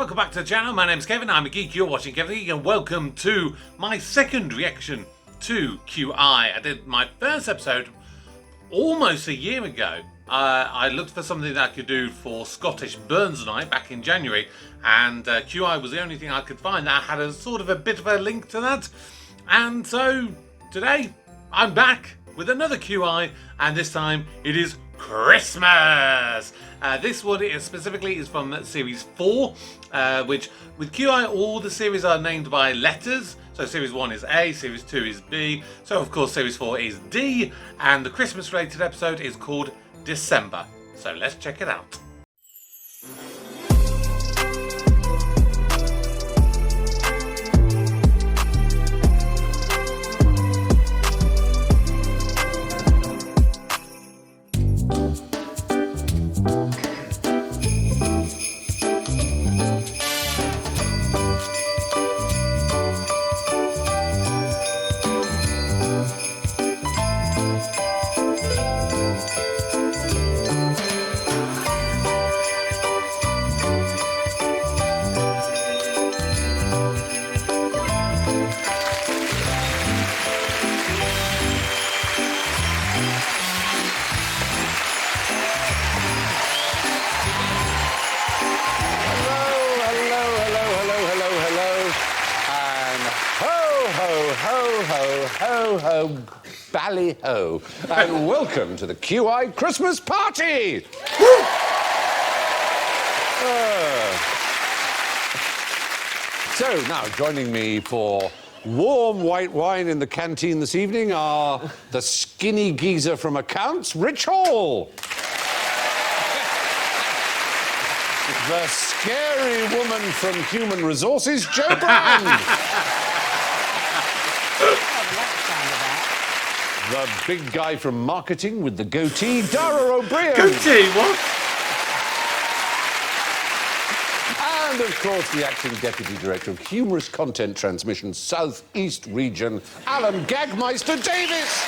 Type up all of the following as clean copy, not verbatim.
welcome back to the channel. My name's Kevin, I'm a geek, you're watching Kevin the Geek, and welcome to my second reaction to QI. I did my first episode almost a year ago. I looked for something that I could do for Scottish Burns Night back in January, and QI was the only thing I could find that had a sort of a bit of a link to that. And so today I'm back with another QI, and this time it is Christmas. This one is specifically from series 4, which with QI all the series are named by letters. So series 1 is A, series 2 is B, so of course series 4 is D, and the Christmas related episode is called December. So let's check it out. Ho, ho, bally ho, and welcome to the QI Christmas party! So now joining me for warm white wine in the canteen this evening are the skinny geezer from accounts, Rich Hall. The scary woman from human resources, Jo Brand. The big guy from marketing with the goatee, Dara O'Brien. Goatee, what? And, of course, the acting deputy director of humorous content transmission, South East Region, Alan Gagmeister Davis.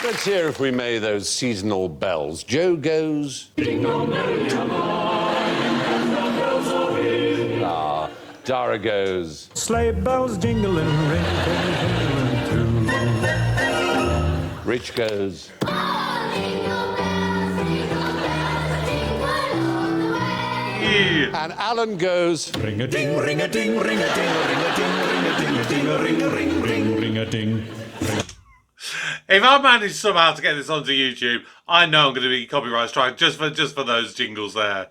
Let's hear, if we may, those seasonal bells. Joe goes... Jingle bell, come on. Dara goes... Sleigh bells jingling, ring, ring, ring, too. Rich goes... And Alan goes... Ring-a-ding, ring-a-ding, ring-a-ding, ring-a-ding, ring-a-ding, ring-a-ding, ring-a-ding, ring-a-ding. If I manage somehow to get this onto YouTube, I know I'm going to be copyright strike just for those jingles there.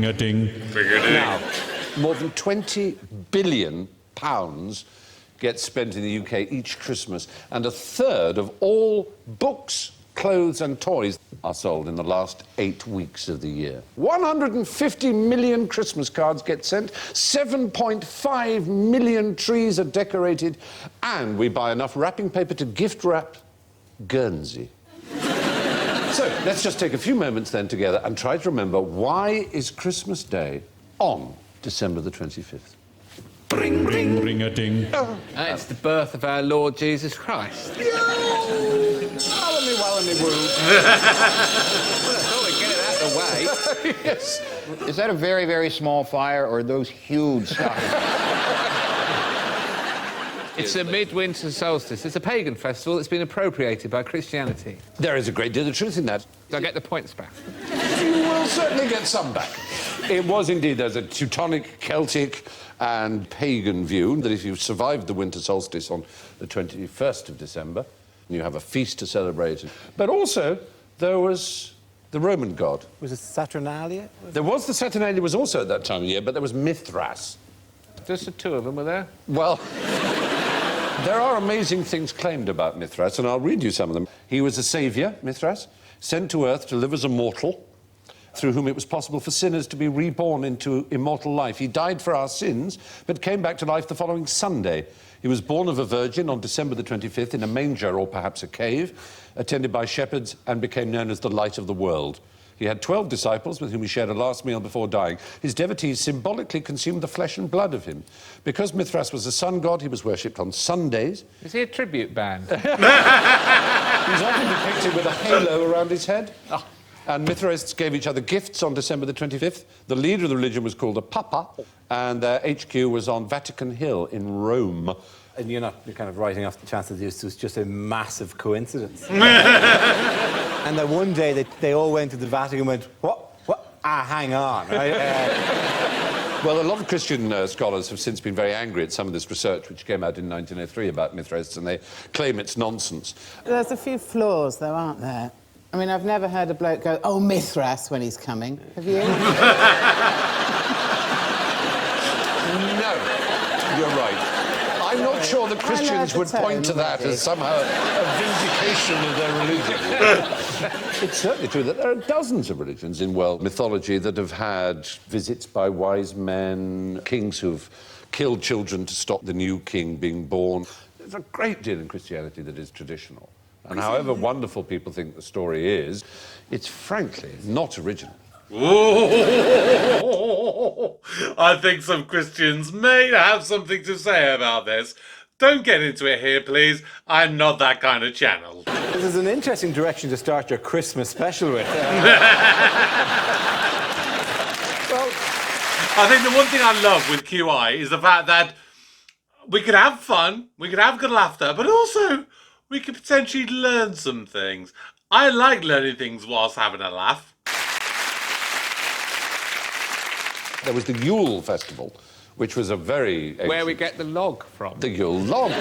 Now, more than £20 billion gets spent in the UK each Christmas, and a third of all books, clothes and toys are sold in the last 8 weeks of the year. 150 million Christmas cards get sent, 7.5 million trees are decorated, and we buy enough wrapping paper to gift wrap Guernsey. So, let's just take a few moments then together and try to remember, why is Christmas Day on December the 25th? Ring, ring, ring-a-ding. It's the birth of our Lord Jesus Christ. Wallamy, wallamy, woo. Well, I thought we'd get it out of the way. Yes. Is that a very, very small fire, or are those huge stockings? It's a midwinter solstice. It's a pagan festival that's been appropriated by Christianity. There is a great deal of truth in that. Do I get the points back? You will certainly get some back. It was indeed, there's a Teutonic, Celtic and pagan view that if you survived the winter solstice on the 21st of December, you have a feast to celebrate. But also, there was the Roman god. Was it Saturnalia? There was the Saturnalia was also at that time of year, but there was Mithras. Just the two of them were there? Well, there are amazing things claimed about Mithras, and I'll read you some of them. He was a saviour, Mithras, sent to Earth to live as a mortal, through whom it was possible for sinners to be reborn into immortal life. He died for our sins, but came back to life the following Sunday. He was born of a virgin on December the 25th in a manger or perhaps a cave, attended by shepherds, and became known as the light of the world. He had 12 disciples with whom he shared a last meal before dying. His devotees symbolically consumed the flesh and blood of him. Because Mithras was a sun god, he was worshipped on Sundays. Is he a tribute band? He's often depicted with a halo around his head. And Mithraists gave each other gifts on December the 25th. The leader of the religion was called a Papa, and their HQ was on Vatican Hill in Rome. And you're kind of writing off the chance that this was just a massive coincidence. And then one day they all went to the Vatican and went, what? Hang on. Well, a lot of Christian scholars have since been very angry at some of this research which came out in 1903 about Mithraists, and they claim it's nonsense. There's a few flaws, though, aren't there? I mean, I've never heard a bloke go, oh, Mithras, when he's coming. Have you? No, you're right. I'm not sure the Christians would point to that as somehow a vindication of their religion. It's certainly true that there are dozens of religions in world mythology that have had visits by wise men, kings who've killed children to stop the new king being born. There's a great deal in Christianity that is traditional. And however wonderful people think the story is, it's frankly not original. Ooh, I think some Christians may have something to say about this. Don't get into it here, please. I'm not that kind of channel. This is an interesting direction to start your Christmas special with. Well, I think the one thing I love with QI is the fact that we could have fun, we could have good laughter, but also we could potentially learn some things. I like learning things whilst having a laugh. There was the Yule Festival, which was a very... Where we get the log from. The Yule log.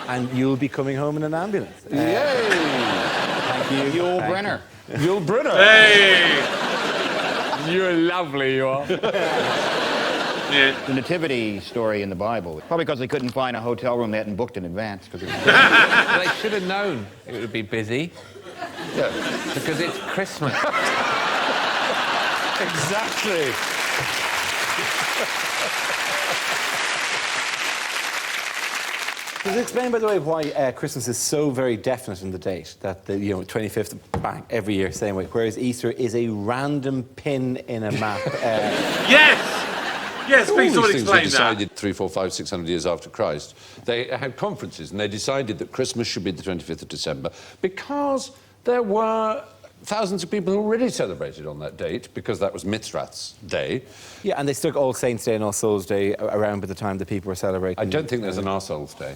And you'll be coming home in an ambulance. Yay! Thank you. Yul Brynner. Yule Brynner. Hey! You're lovely, you are. Yeah. The nativity story in the Bible. Probably because they couldn't find a hotel room they hadn't booked in advance. They should have known it would be busy. Yeah. Because it's Christmas. Exactly. Does it explain, by the way, why Christmas is so very definite in the date? That the 25th, bang, every year, same way. Whereas Easter is a random pin in a map. Yes! Yes, please All someone these things were explain that. decided 300, 400, 500, 600 years after Christ. They had conferences and they decided that Christmas should be the 25th of December because there were thousands of people who already celebrated on that date because that was Mithra's day. Yeah, and they stuck All Saints' Day and All Souls' Day around by the time that people were celebrating. I don't think there's an Arseholes Day.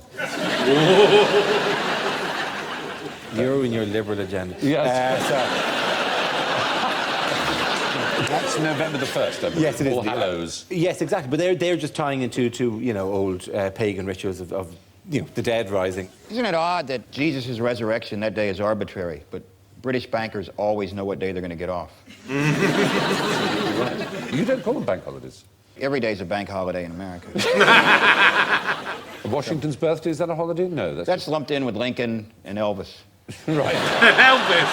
You and your liberal agenda. Yes. That's November the 1st, I believe. Yes, it is. All Hallows. Yes, exactly. But they're just tying into old pagan rituals of the dead rising. Isn't it odd that Jesus' resurrection that day is arbitrary, but British bankers always know what day they're going to get off? You don't call them bank holidays. Every day's a bank holiday in America. Washington's birthday, is that a holiday? No, That's lumped in with Lincoln and Elvis. right. Elvis!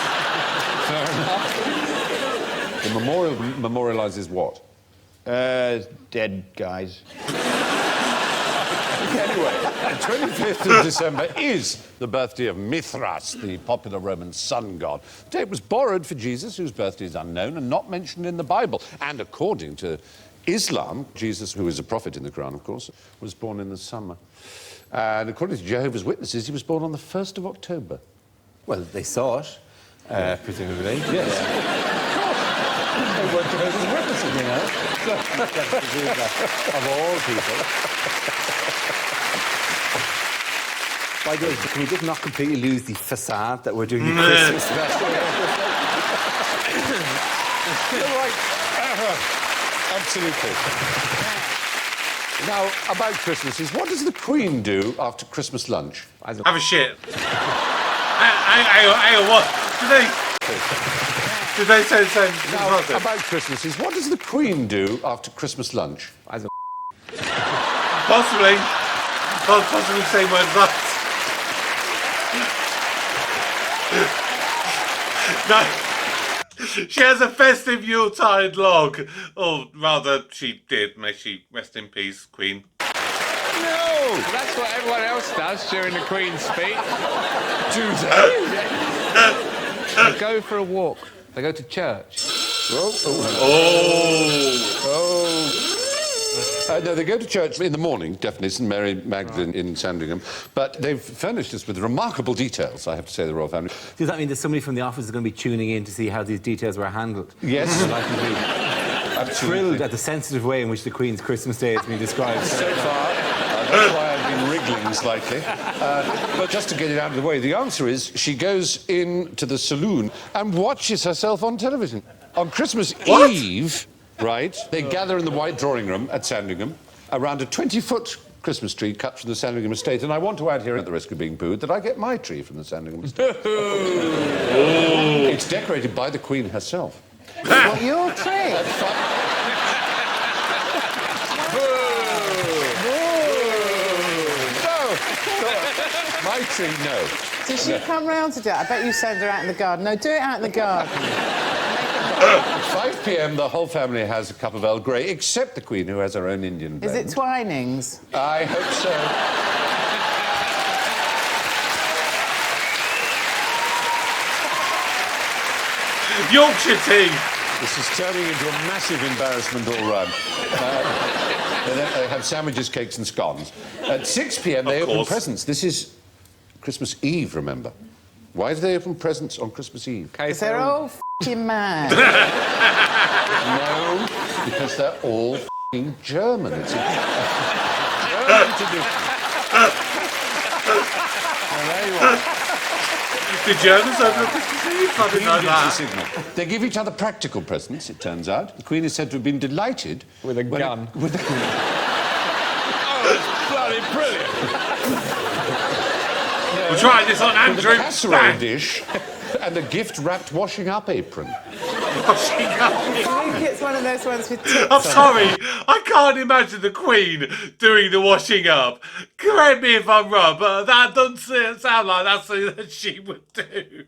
Fair enough. The memorial memorialises what? Dead guys. Anyway, the 25th of December is the birthday of Mithras, the popular Roman sun god. The date was borrowed for Jesus, whose birthday is unknown and not mentioned in the Bible. And according to Islam, Jesus, who is a prophet in the Quran, of course, was born in the summer. And according to Jehovah's Witnesses, he was born on the 1st of October. Well, they saw it, presumably. Yes. They were Jehovah's Witnesses, you know. Of all people. By the way, can we just not completely lose the facade that we're doing the Christmas special? You're right. Absolutely. Now, about Christmases, what does the Queen do after Christmas lunch? Have a shit. Hang on, what? Did they say the same? Now, about Christmases, what does the Queen do after Christmas lunch? Possibly same words, but... No. She has a festive Yuletide log. Or rather, she did. May she rest in peace, Queen. No! That's what everyone else does during the Queen's speech. Do they? They go for a walk. They go to church. No, they go to church in the morning, definitely, St Mary Magdalene in Sandringham. But they've furnished us with remarkable details, I have to say, the royal family. Does that mean that somebody from the office is going to be tuning in to see how these details were handled? Yes. I'm thrilled at the sensitive way in which the Queen's Christmas Day has been described. So far, that's why I've been wriggling slightly. But just to get it out of the way, the answer is she goes into the saloon and watches herself on television. On Christmas Eve, right, they gather in the white drawing room at Sandringham around a 20-foot Christmas tree cut from the Sandringham estate. And I want to add here, at the risk of being booed, that I get my tree from the Sandringham estate. It's decorated by the Queen herself. What, your tree? My tree, no. Does she come round to do it? I bet you send her out in the garden. No, do it out in the garden. At 5 p.m, the whole family has a cup of Earl Grey, except the Queen, who has her own Indian blend. Is it Twinings? I hope so. Yorkshire tea. This is turning into a massive embarrassment all round. They have sandwiches, cakes and scones. At 6 p.m, they open presents. This is Christmas Eve, remember. Why do they open presents on Christmas Eve? Because they're all f***ing mad. No, because they're all f***ing German. It's a German tradition. There you are. The Germans open on Christmas Eve? I didn't know that. Signal. They give each other practical presents, it turns out. The Queen is said to have been delighted... With a gun. With a gun. Oh, it's bloody brilliant. We'll try this on Andrew. With a casserole dish and a gift-wrapped washing-up apron. Washing up. I think it's one of those ones with tits I'm on sorry, I can't imagine the Queen doing the washing up. Correct me if I'm wrong, but that doesn't sound like that's something that she would do.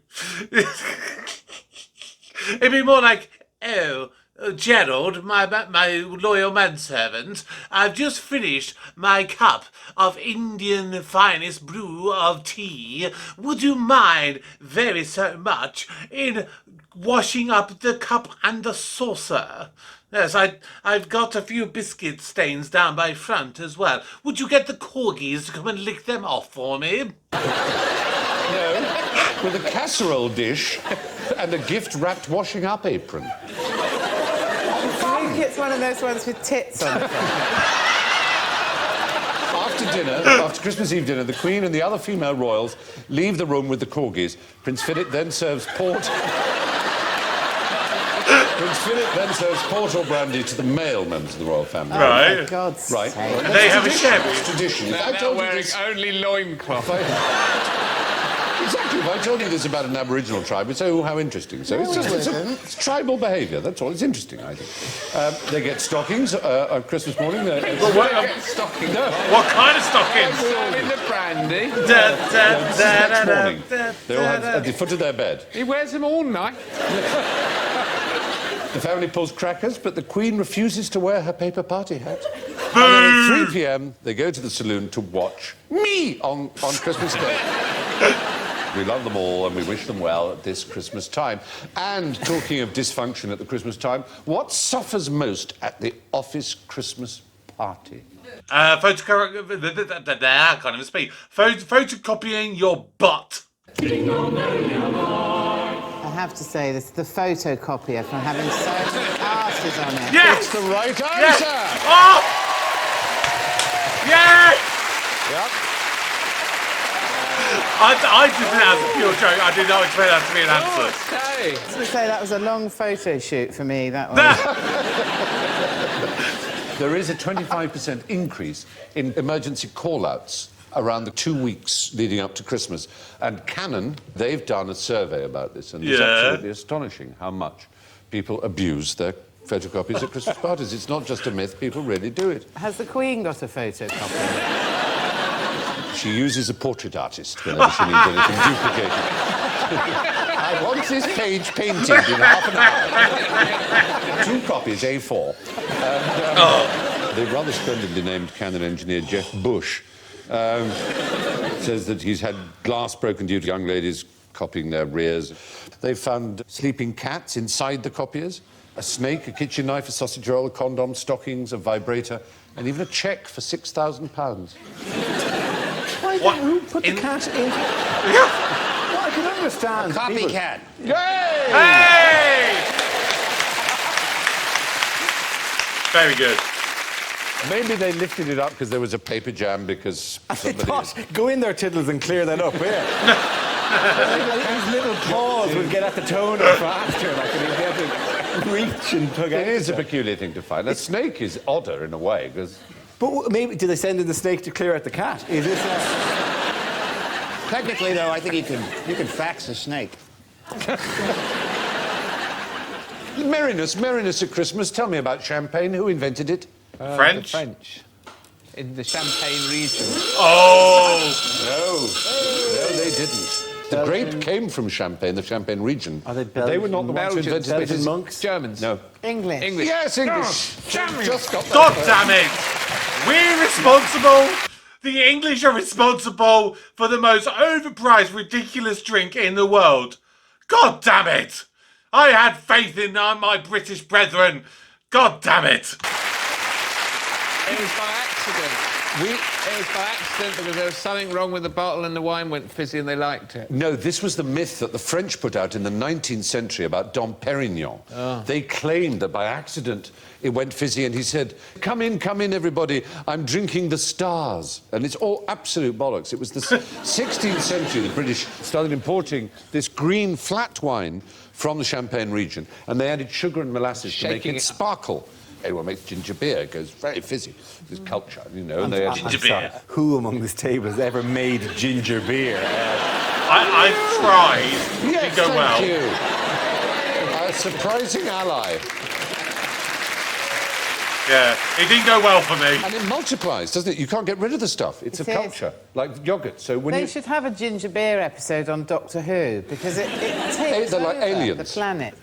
It'd be more like, oh, Gerald, my loyal manservant, I've just finished my cup of Indian finest brew of tea. Would you mind very so much in washing up the cup and the saucer? Yes, I've got a few biscuit stains down my front as well. Would you get the corgis to come and lick them off for me? No, with a casserole dish and a gift-wrapped washing-up apron. I think it's one of those ones with tits on it. After dinner, after Christmas Eve dinner, the Queen and the other female royals leave the room with the corgis. Prince Philip then serves port... Prince Philip then serves port or brandy to the male members of the royal family. Right. For God's Right. sake. They have a chef. It's tradition. If I They're told you wearing this... only loincloth. Exactly. If I told you this about an Aboriginal tribe, you'd say, oh, how interesting. So it's just it's tribal behaviour, that's all. It's interesting, I think. They get stockings on Christmas morning. Stocking. No. What kind of stockings? Serving the brandy. Next morning, they all have at the foot of their bed. He wears them all night. The family pulls crackers, but the Queen refuses to wear her paper party hat. And then at 3 p.m, they go to the saloon to watch me on Christmas Day. We love them all and we wish them well at this Christmas time. And talking of dysfunction at the Christmas time, what suffers most at the office Christmas party? Photocopying your butt. I have to say this, the photocopier from having so many asses on it. Yes! It's the right answer! Yes! Oh! Yes! Yep. I did that as a pure joke. I did not expect that to be an answer. Okay. I was going to say that was a long photo shoot for me, that one. There is a 25% increase in emergency call-outs around the 2 weeks leading up to Christmas. And Canon, they've done a survey about this, and it's absolutely astonishing how much people abuse their photocopies at Christmas parties. It's not just a myth, people really do it. Has the Queen got a photocopy? She uses a portrait artist whenever she needs anything duplicated. I want this page painted in half an hour. 2 copies, A4. And, the rather splendidly named Canon engineer Jeff Bush says that he's had glass broken due to young ladies copying their rears. They've found sleeping cats inside the copiers. a snake, a kitchen knife, a sausage roll, a condom, stockings, a vibrator, and even a cheque for £6,000. Who put the cat in? Well, I can understand. Copycat. Hey! Very good. Maybe they lifted it up because there was a paper jam because somebody... Go in there, Tiddles, and clear that up, yeah. His little paws would get at the toner faster, like, and he'd be able to reach and tug out. It is a peculiar thing to find. A snake is odder in a way, because... But maybe, did they send in the snake to clear out the cat? Is this Technically, though, I think you can fax a snake. Merriness at Christmas. Tell me about champagne. Who invented it? French? The French. In the Champagne region. Oh! No, they didn't. The grape came from Champagne, the Champagne region. Are they They were not the ones who invented it. Belgian monks? Germans. No. English. English. Yes, English. Just got that. God damn it! We're responsible. The English are responsible for the most overpriced, ridiculous drink in the world. God damn it! I had faith in my British brethren. God damn it! It was by accident. It was by accident because there was something wrong with the bottle and the wine went fizzy and they liked it. No, this was the myth that the French put out in the 19th century about Dom Perignon. They claimed that by accident it went fizzy and he said, come in, everybody, I'm drinking the stars. And it's all absolute bollocks. It was the 16th century the British started importing this green flat wine from the Champagne region and they added sugar and molasses to make it sparkle. Everyone makes ginger beer, it goes very fizzy. This culture, you know. And they Ginger beer. Who among this table has ever made ginger beer? I've tried. It Yes, didn't go well. thank you. A surprising ally. Yeah, it didn't go well for me. And it multiplies, doesn't it? You can't get rid of the stuff. It's It a is. culture, like yogurt. So when They you... should have a ginger beer episode on Doctor Who because it takes They're like over aliens. the planet.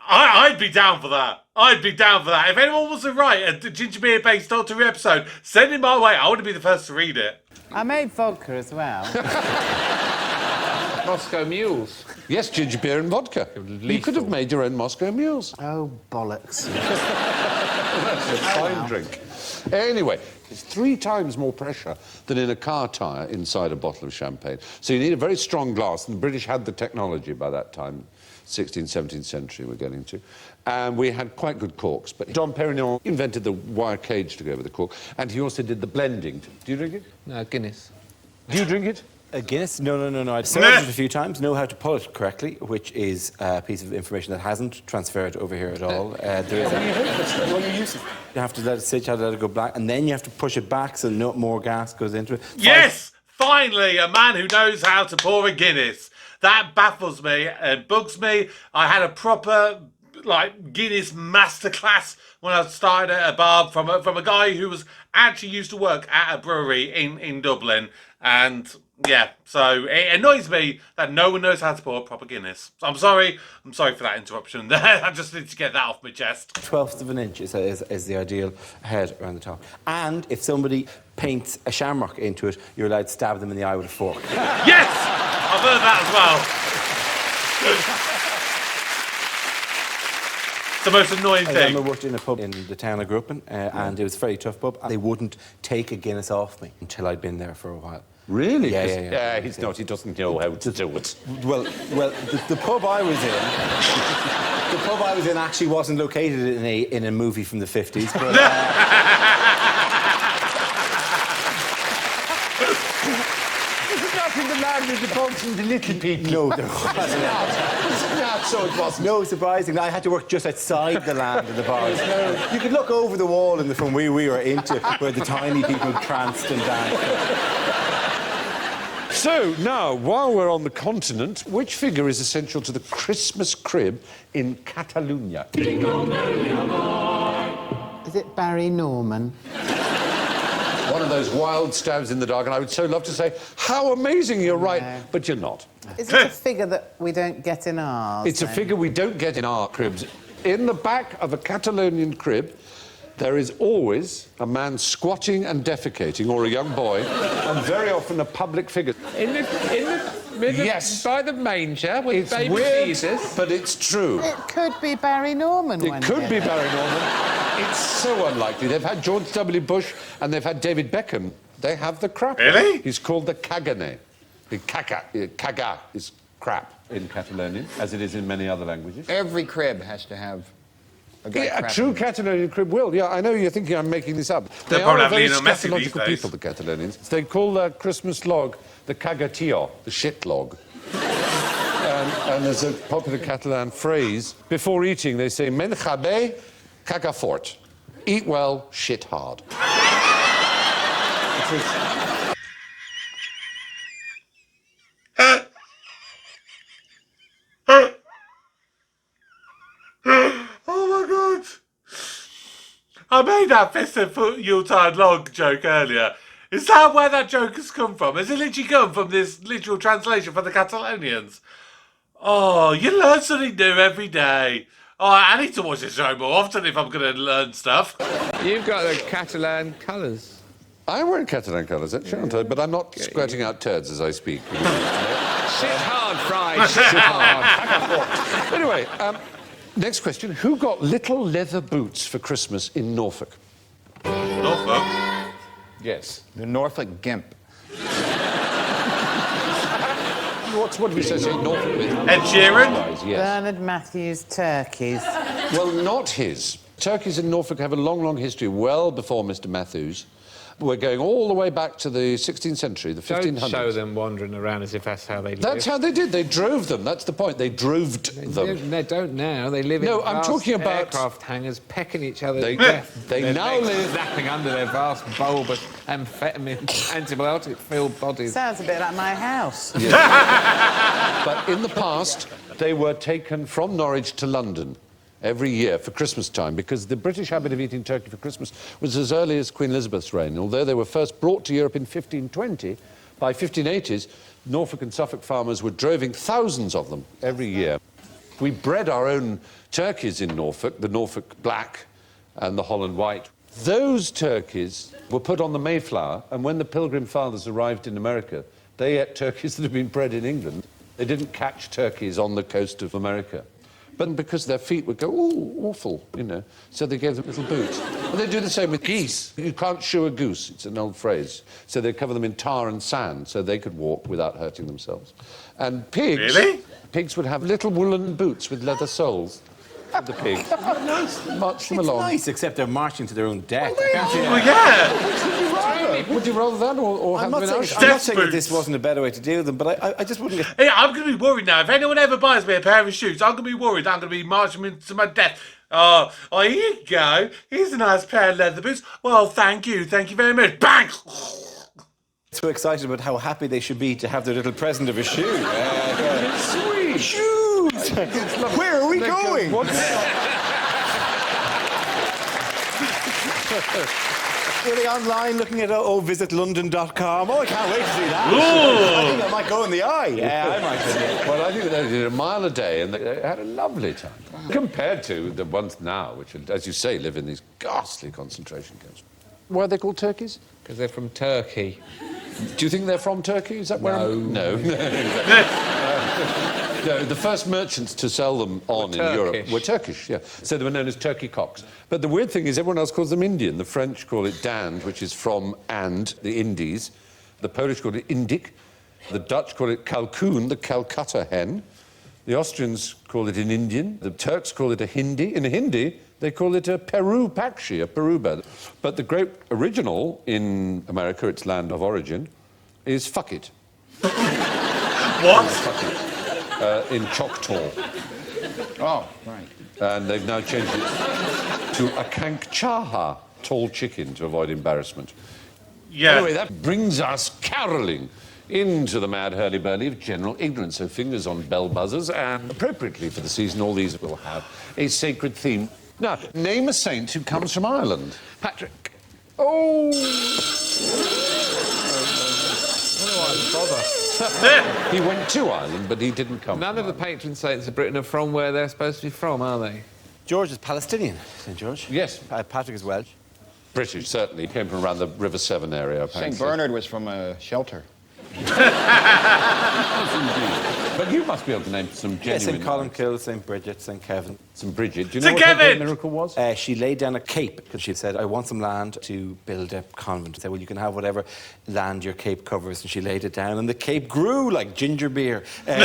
I'd be down for that. I'd be down for that. If anyone wants to write a ginger beer based Doctor Who episode, send it my way. I want to be the first to read it. I made vodka as well. Moscow mules. Yes, ginger beer and vodka. You could have made your own Moscow mules. Oh, bollocks. That's a fine drink. Anyway, it's 3 times more pressure than in a car tyre inside a bottle of champagne. So you need a very strong glass, and the British had the technology by that time. 16th, 17th century we're getting to. And we had quite good corks. But Dom Perignon invented the wire cage to go over the cork, and he also did the blending. Do you drink it? No, Guinness. Do you drink it? A Guinness? No. I've served it a few times, know how to pull it correctly, which is a piece of information that hasn't transferred over here at all. There is you have to let it sit, you have to let it go black, and then you have to push it back so no more gas goes into it. Yes! Finally, a man who knows how to pour a Guinness. That baffles me and bugs me. I had a proper, Guinness masterclass when I started at a bar from a guy who was actually used to work at a brewery in Dublin. And, yeah, so it annoys me that no one knows how to pour a proper Guinness. So I'm sorry for that interruption. I just need to get that off my chest. 1/12 of an inch is the ideal head around the top. And if somebody paints a shamrock into it, you're allowed to stab them in the eye with a fork. Yes! I've heard that as well. It's the most annoying I thing. remember worked in a pub in the town I grew up in, and it was a very tough pub. They wouldn't take a Guinness off me until I'd been there for a while. Really? Yeah. He's not. He doesn't know how to do it. Well, the pub I was in, the pub I was in actually wasn't located in a movie from the 50s, but. In the land of the bogs and the little people. No, there wasn't. So it wasn't. No, surprisingly, I had to work just outside the land of the bars. You could look over the wall from where we were into where the tiny people pranced and danced. So, now, while we're on the continent, which figure is essential to the Christmas crib in Catalonia? Is it Barry Norman? One of those wild stabs in the dark, and I would so love to say, how amazing, you're right, but you're not. Is it a figure that we don't get in ours? It's a figure we don't get in our cribs. In the back of a Catalonian crib, there is always a man squatting and defecating, or a young boy, and very often a public figure. In the Yes. By the manger with It's baby weird, Jesus. but it's true. It could be Barry Norman. It could be Barry Norman. It's so unlikely. They've had George W. Bush and they've had David Beckham. They have the crap. Really? He's called the cagane. The caga is crap in Catalonian, as it is in many other languages. Every crib has to have a guy Yeah, a crapping. true Catalonian crib will. Yeah, I know you're thinking I'm making this up. They They probably are a have very Lionel Messi these scatological days. people, the Catalonians. They call their Christmas log the cagatillo, the shit log. And there's a popular Catalan phrase. Before eating, they say, menja bé, caga fort. Eat well, shit hard. Oh my god! I made that festive Yuletide log joke earlier. Is that where that joke has come from? Has it literally come from this literal translation for the Catalonians? Oh, you learn something new every day. Oh, I need to watch this show more often if I'm going to learn stuff. You've got the Catalan colours. I'm wearing Catalan colours, actually, aren't I? But I'm not squirting out turds as I speak. Shit hard, Fry, shit hard. Anyway, next question. Who got little leather boots for Christmas in Norfolk? Norfolk. Yes. The Norfolk Gimp. What do we associate Norfolk with? Ed Sheeran. Yes. Bernard Matthews turkeys. Well, not his. Turkeys in Norfolk have a long, long history, well before Mr. Matthews. We're going all the way back to the 16th century, the 1500s. Don't show them wandering around as if that's how they live. That's how they did. They drove them. That's the point. They droved them. They don't now. They live No, in I'm vast talking about- aircraft hangars, pecking each other They- to death. they Their now necks live- snapping under their vast bulbous amphetamine, antibiotic-filled bodies. Sounds a bit like my house. But in the past, they were taken from Norwich to London every year for Christmas time, because the British habit of eating turkey for Christmas was as early as Queen Elizabeth's reign. Although they were first brought to Europe in 1520, by 1580s, Norfolk and Suffolk farmers were droving thousands of them every year. We bred our own turkeys in Norfolk, the Norfolk Black and the Holland White. Those turkeys were put on the Mayflower, and when the Pilgrim Fathers arrived in America, they ate turkeys that had been bred in England. They didn't catch turkeys on the coast of America. But because their feet would go, ooh, awful, you know, so they gave them little boots. And they do the same with geese. You can't shoe a goose, it's an old phrase. So they cover them in tar and sand so they could walk without hurting themselves. And pigs... Really? Pigs would have little woolen boots with leather soles. The pigs. March them It's along. nice, except they're marching to their own death. Oh yeah! Would you rather that or have I'm not been saying, out? I'm not saying that boots. this wasn't a better way to deal with them, but I just wouldn't get... Hey, I'm going to be worried now. If anyone ever buys me a pair of shoes, I'm going to be worried. I'm going to be marching them to my death. Oh, here you go. Here's a nice pair of leather boots. Well, thank you very much. Bang! so excited about how happy they should be to have their little present of a shoe. Sweet. Shoes! Where are we going? Were they online looking at visitlondon.com? Oh, I can't wait to see that. I think I might go in the eye. Yeah, I might. Well, I think they did a mile a day and they had a lovely time. Compared to the ones now, which, as you say, live in these ghastly concentration camps. Why are they called turkeys? Because they're from Turkey. Do you think they're from Turkey? Is that where No. No, the first merchants to sell them on in Europe were Turkish, yeah. So they were known as turkey cocks. But the weird thing is everyone else calls them Indian. The French call it dinde, which is from and, the Indies. The Polish call it indik. The Dutch call it kalkoen, the Calcutta hen. The Austrians call it an Indian. The Turks call it a Hindi. In Hindi, they call it a Peru pakshi, a Peru bird. But the great original in America, its land of origin, is fuck it. What? Fuck it. In Choctaw. Oh, right. And they've now changed it to a kankchaha, tall chicken, to avoid embarrassment. Yeah. Anyway, that brings us caroling into the mad hurly-burly of general ignorance. So fingers on bell buzzers, and appropriately for the season, all these will have a sacred theme. Now, name a saint who comes from Ireland. Patrick. Oh! He went to Ireland, but he didn't come None from of the patron saints of Britain are from where they're supposed to be from, are they? George is Palestinian, St. George. Yes. Patrick is Welsh. British, certainly. He came from around the River Severn area, apparently. St. Bernard was from a shelter. But you must be able to name some Yeah, genuine... St. Columkill, St. Bridget, St. Kevin. St. Bridget. Do you know St. what her great Kevin! miracle was? She laid down a cape because she said, I want some land to build a convent. She said, well, you can have whatever land your cape covers. And she laid it down, and the cape grew like ginger beer. And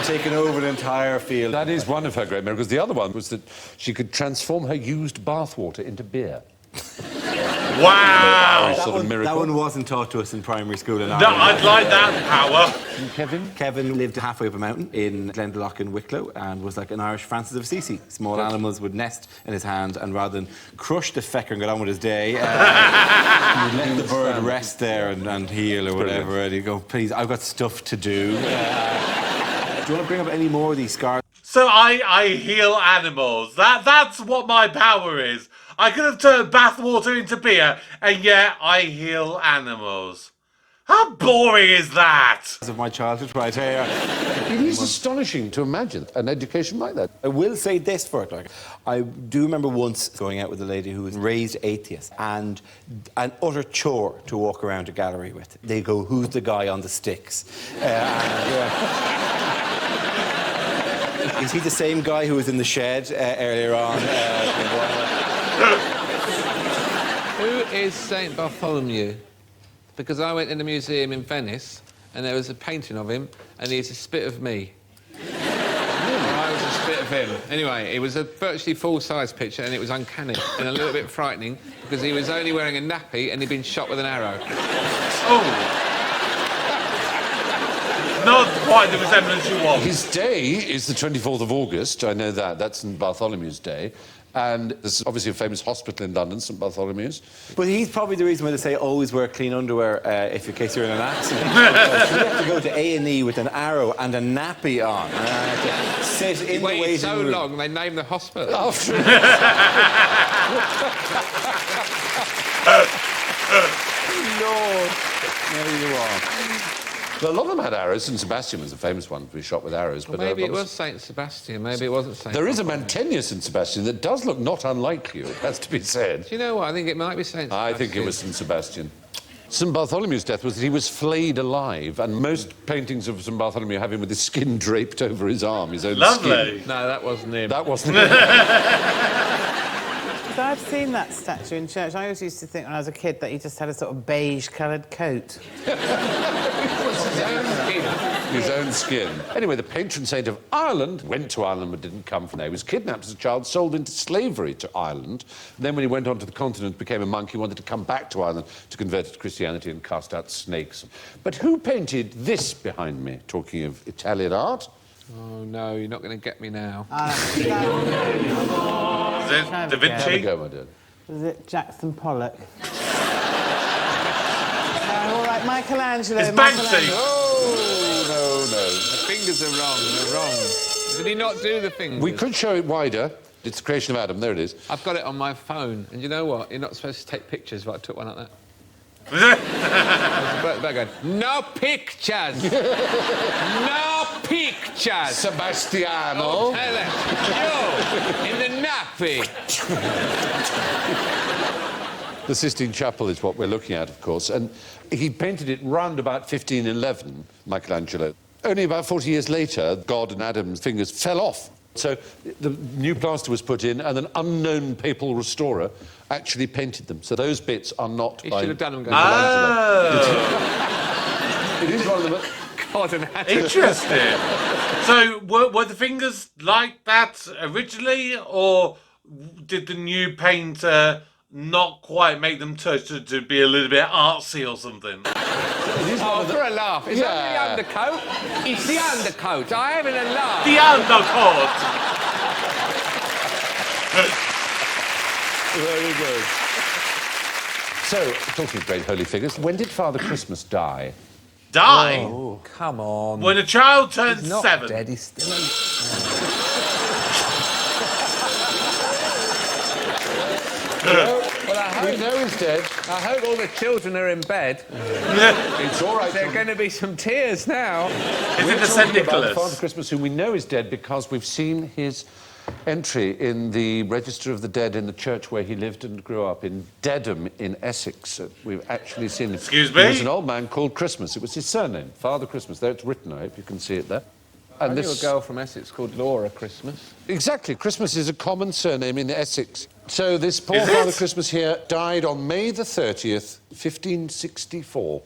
taken over the entire field. That is one of her great miracles. The other one was that she could transform her used bathwater into beer. Wow! Sort of miracle. That one wasn't taught to us in primary school in No, Ireland. I'd like that power. And Kevin? Kevin lived halfway up a mountain in Glendalough in Wicklow and was like an Irish Francis of Assisi. Small animals would nest in his hand, and rather than crush the fecker and get on with his day, he would let the bird rest there and heal or whatever. And he'd go, please, I've got stuff to do. Do you want to bring up any more of these scars? So I heal animals. That's what my power is. I could have turned bathwater into beer, and yet I heal animals. How boring is that? Of my childhood right here. It is astonishing to imagine an education like that. I will say this for it. Like, I do remember once going out with a lady who was raised atheist and an utter chore to walk around a gallery with. They go, who's the guy on the sticks? Is he the same guy who was in the shed earlier on? Who is St. Bartholomew? Because I went in the museum in Venice and there was a painting of him and he's a spit of me. I was a spit of him. Anyway, it was a virtually full-size picture and it was uncanny and a little bit frightening because he was only wearing a nappy and he'd been shot with an arrow. Oh. Not quite the resemblance you want. His day is the 24th of August. I know that. That's St. Bartholomew's Day. And there's obviously a famous hospital in London, St. Bartholomew's. But he's probably the reason why they say always wear clean underwear if in case you're in an accident. You have to go to A&E with an arrow and a nappy on. Sit in the waited waiting so room. long they named the hospital. After... Lord, there you are. Well, a lot of them had arrows. St. Sebastian was a famous one to be shot with arrows. Well, but maybe it was St. Sebastian, maybe it wasn't St. There is a Mantegna St. Sebastian that does look not unlike you, it has to be said. Do you know what? I think it might be St. Sebastian. I think it was St. Sebastian. St. Bartholomew's death was that he was flayed alive, and most paintings of St. Bartholomew have him with his skin draped over his arm, his own Lovely. skin. No, that wasn't him. That wasn't it. So I've seen that statue in church. I always used to think when I was a kid that he just had a sort of beige-coloured coat. His own skin. Anyway, the patron saint of Ireland went to Ireland but didn't come from there. He was kidnapped as a child, sold into slavery to Ireland. And then when he went on to the continent, became a monk, he wanted to come back to Ireland to convert to Christianity and cast out snakes. But who painted this behind me, talking of Italian art? Oh, no, you're not going to get me now. Is it Da Vinci? Have a go, my dear. Was it Jackson Pollock? All right, Michelangelo. It's Banksy. Michelangelo. Oh, no. The fingers are wrong, they're wrong. Did he not do the fingers? We could show it wider. It's the creation of Adam. There it is. I've got it on my phone, and you know what? You're not supposed to take pictures, but I took one like that. Going, no pictures! No pictures! Sebastiano. Oh, tell it. You, in the nappy. The Sistine Chapel is what we're looking at, of course, and he painted it round about 1511, Michelangelo. Only about 40 years later, God and Adam's fingers fell off. So the new plaster was put in, and an unknown papal restorer actually painted them. So those bits are not He by should have done them. Michelangelo. It is one of them. God and Adam. Interesting. So were the fingers like that originally, or did the new painter not quite make them touch to be a little bit artsy or something? Oh, for a laugh. Is that the undercoat? It's the undercoat. I having a laugh. The undercoat. Very good. So, talking of great holy figures, when did Father Christmas die? Die? Oh, come on. When a child turns He's not 7. dead, he's still alive. Well, I hope, We know he's dead. I hope all the children are in bed. It's all right. There are going to be some tears now. Is it the St. Talking about Nicholas? Father Christmas, whom we know is dead because we've seen his entry in the Register of the Dead in the church where he lived and grew up, in Dedham in Essex. We've actually seen him. Excuse me? He was an old man called Christmas. It was his surname, Father Christmas. There it's written, I hope you can see it there. I knew a girl from Essex called Laura Christmas. Exactly. Christmas is a common surname in Essex. So this poor Is it? Father Christmas here died on May the 30th, 1564.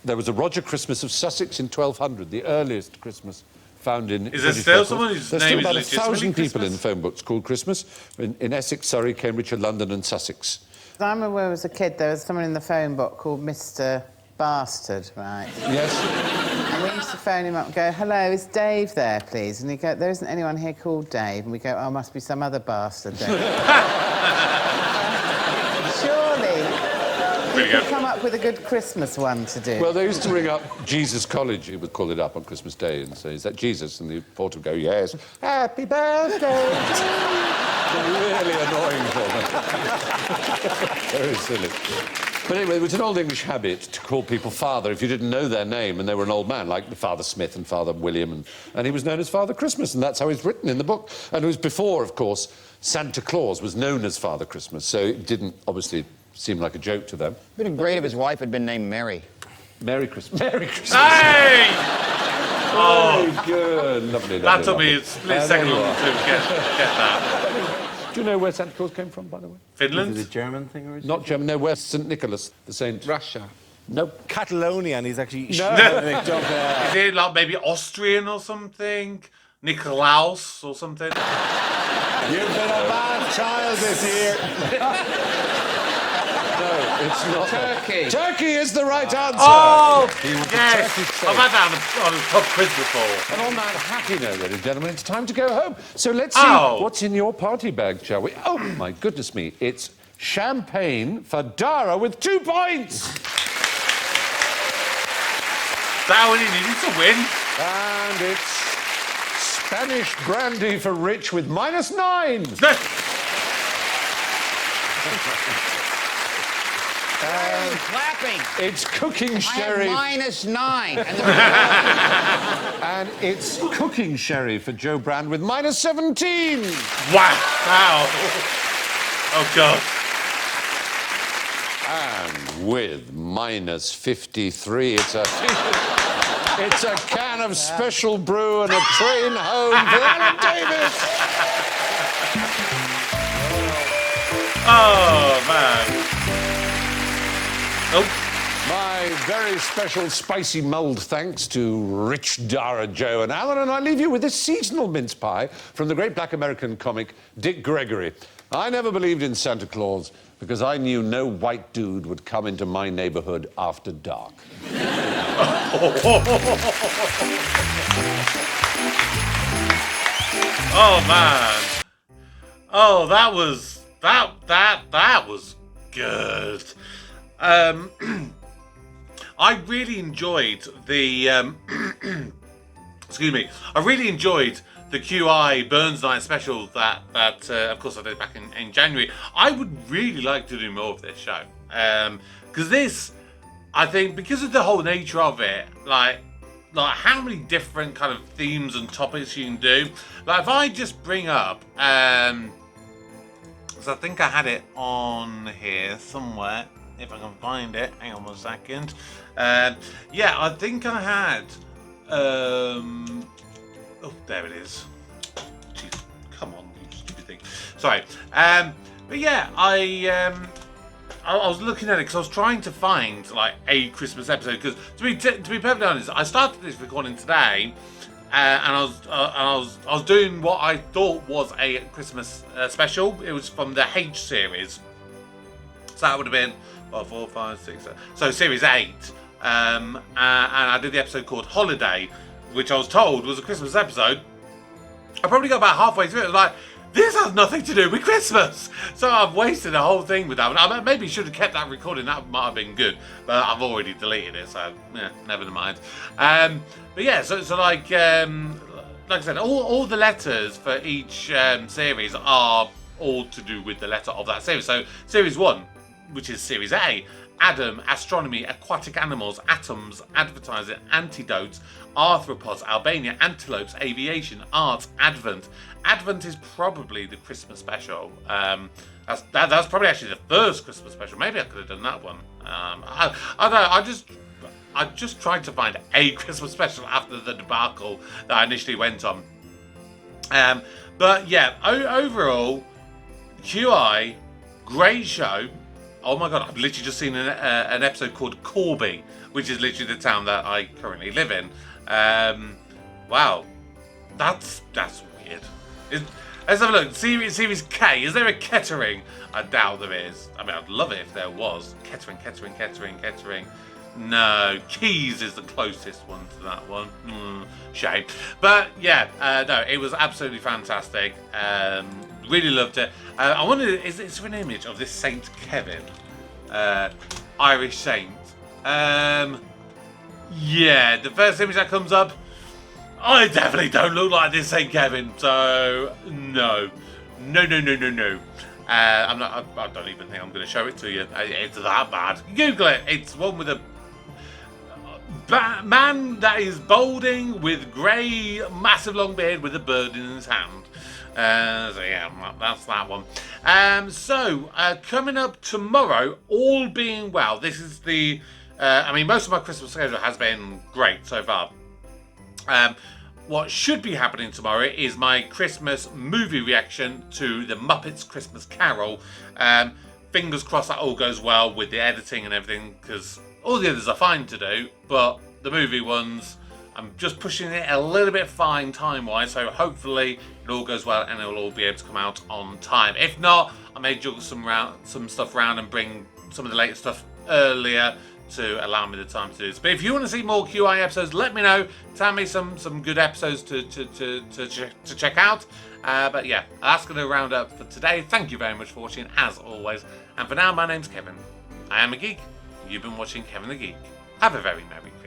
There was a Roger Christmas of Sussex in 1200, the earliest Christmas found in Is there British still records. someone whose There's name still is about legitimately 1,000 people Christmas? in phone books called Christmas in Essex, Surrey, Cambridgeshire, London and Sussex. I remember when I was a kid, there was someone in the phone book called Mr. Bastard, right? Yes. And we used to phone him up and go, hello, is Dave there, please? And he'd go, there isn't anyone here called Dave. And we go, oh, must be some other bastard then. Surely, you could come up with a good Christmas one to do. Well, they used to ring up Jesus College. He would call it up on Christmas Day and say, is that Jesus? And the porter would go, yes. Happy birthday. Really annoying for them. Very silly. But anyway, it was an old English habit to call people Father if you didn't know their name and they were an old man, like Father Smith and Father William, and he was known as Father Christmas, and that's how he's written in the book. And it was before, of course, Santa Claus was known as Father Christmas, so it didn't obviously seem like a joke to them. It'd been great if his wife had been named Mary. Merry Christmas. Merry Christmas. Hey! Oh, good. Lovely, lovely. That took me lovely. a split second there or you two to are. get that. Do you know where Santa Claus came from, by the way? Is it a Finland? German thing or is Not German, no, where's St. Nicholas, the saint? Russia. Nope. Catalonia, and he's actually... No. Is it like maybe Austrian or something? Nikolaus or something? You've been a bad child this year. No, it's not. Turkey. Turkey is the right answer. Oh, He was a yes. Turkish I've saint. had that on a pub quiz before. And on that happy note, ladies and gentlemen, it's time to go home. So let's see Oh. what's in your party bag, shall we? Oh, my goodness me. It's champagne for Dara with 2 points. That one he needed to win. And it's Spanish brandy for Rich with -9. Clapping. It's cooking I sherry. have -9. And And it's cooking sherry for Joe Brand with -17. Wow. Oh, God. And with -53, it's a can of special brew and a train home for Alan Davis. Oh, man. Oh, My very special spicy mulled thanks to Rich, Dara, Joe and Alan, and I leave you with this seasonal mince pie from the great black American comic Dick Gregory. I never believed in Santa Claus because I knew no white dude would come into my neighborhood after dark. oh, man. Oh, that was good. I really enjoyed the excuse me. I really enjoyed the QI Burns Night special that of course I did back in January. I would really like to do more of this show because this, I think, because of the whole nature of it, like how many different kind of themes and topics you can do. Like if I just bring up, because I think I had it on here somewhere. If I can find it, hang on 1 second. Yeah, I think I had. Oh, there it is. Jeez, come on, you stupid thing. Sorry. But yeah, I was looking at it because I was trying to find like a Christmas episode. Because to be perfectly honest, I started this recording today, and I was doing what I thought was a Christmas special. It was from the H series, so that would have been 4, 5, 6, 7. So series 8, and I did the episode called Holiday, which I was told was a Christmas episode. I probably got about halfway through it. I was like, this has nothing to do with Christmas. So I've wasted the whole thing with that one. I maybe should have kept that recording. That might have been good, but I've already deleted it, so yeah, never mind. But yeah, so like I said, all the letters for each series are all to do with the letter of that series. So series 1, which is series A, Adam, astronomy, aquatic animals, atoms, advertising, antidotes, arthropods, Albania, antelopes, aviation, arts, Advent. Advent is probably the Christmas special. That's probably actually the first Christmas special. Maybe I could have done that one. I don't know. I just tried to find a Christmas special after the debacle that I initially went on. But yeah, overall, QI, great show. Oh my god, I've literally just seen an episode called Corby, which is literally the town that I currently live in. Wow, that's weird. Let's have a look. Series K. Is there a Kettering? I doubt there is. I mean, I'd love it if there was. Kettering. No, Keys is the closest one to that one. Shame. But yeah, no, it was absolutely fantastic. Really loved it. I wonder, is there an image of this Saint Kevin? Irish saint. Yeah, the first image that comes up, I definitely don't look like this Saint Kevin, so no. I don't even think I'm going to show it to you. It's that bad. Google it. It's one with a man that is balding with grey, massive long beard with a bird in his hand. So yeah, that's that one. Coming up tomorrow, all being well, this is the... most of my Christmas schedule has been great so far. What should be happening tomorrow is my Christmas movie reaction to the Muppets Christmas Carol. Fingers crossed that all goes well with the editing and everything, because all the others are fine to do, but the movie ones, I'm just pushing it a little bit fine time-wise, so hopefully it all goes well and it will all be able to come out on time. If not, I may juggle some stuff around and bring some of the latest stuff earlier to allow me the time to do this. But if you want to see more QI episodes, let me know. Tell me some good episodes to check out. But yeah, that's going to round up for today. Thank you very much for watching, as always. And for now, my name's Kevin. I am a geek. You've been watching Kevin the Geek. Have a very Merry Christmas.